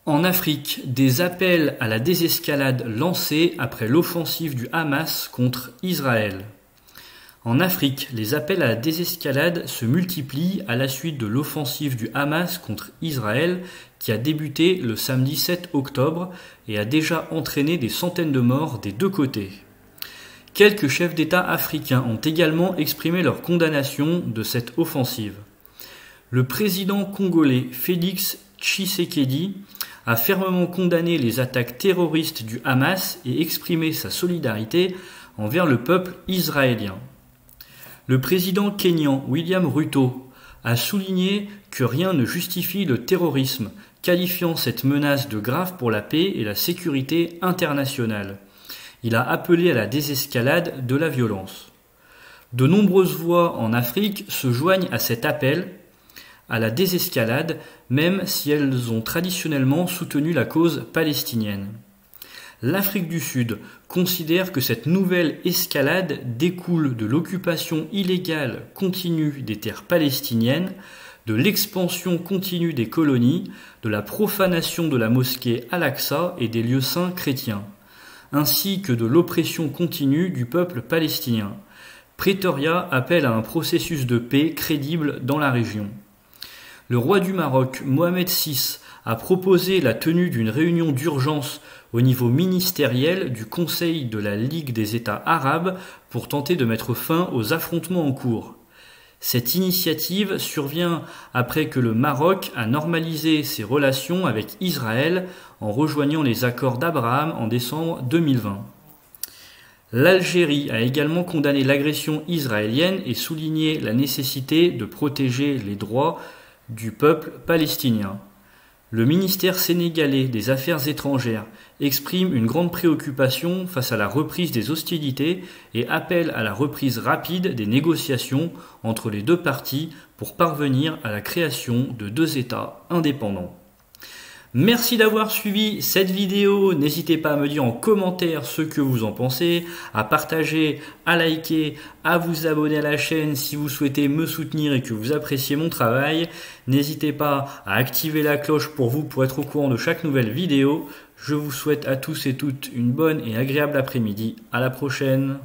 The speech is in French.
En Afrique, des appels à la désescalade lancés après l'offensive du Hamas contre Israël. En Afrique, les appels à la désescalade se multiplient à la suite de l'offensive du Hamas contre Israël qui a débuté le samedi 7 octobre et a déjà entraîné des centaines de morts des deux côtés. Quelques chefs d'État africains ont également exprimé leur condamnation de cette offensive. Le président congolais Félix Tshisekedi a fermement condamné les attaques terroristes du Hamas et exprimé sa solidarité envers le peuple israélien. Le président kényan William Ruto a souligné que rien ne justifie le terrorisme, qualifiant cette menace de grave pour la paix et la sécurité internationale. Il a appelé à la désescalade de la violence. De nombreuses voix en Afrique se joignent à cet appel à la désescalade, même si elles ont traditionnellement soutenu la cause palestinienne. L'Afrique du Sud considère que cette nouvelle escalade découle de l'occupation illégale continue des terres palestiniennes, de l'expansion continue des colonies, de la profanation de la mosquée Al-Aqsa et des lieux saints chrétiens, ainsi que de l'oppression continue du peuple palestinien. Pretoria appelle à un processus de paix crédible dans la région. Le roi du Maroc, Mohamed VI, a proposé la tenue d'une réunion d'urgence au niveau ministériel du Conseil de la Ligue des États arabes pour tenter de mettre fin aux affrontements en cours. Cette initiative survient après que le Maroc a normalisé ses relations avec Israël en rejoignant les accords d'Abraham en décembre 2020. L'Algérie a également condamné l'agression israélienne et souligné la nécessité de protéger les droits du peuple palestinien. Le ministère sénégalais des Affaires étrangères exprime une grande préoccupation face à la reprise des hostilités et appelle à la reprise rapide des négociations entre les deux parties pour parvenir à la création de deux États indépendants. Merci d'avoir suivi cette vidéo, n'hésitez pas à me dire en commentaire ce que vous en pensez, à partager, à liker, à vous abonner à la chaîne si vous souhaitez me soutenir et que vous appréciez mon travail. N'hésitez pas à activer la cloche pour être au courant de chaque nouvelle vidéo. Je vous souhaite à tous et toutes une bonne et agréable après-midi. À la prochaine.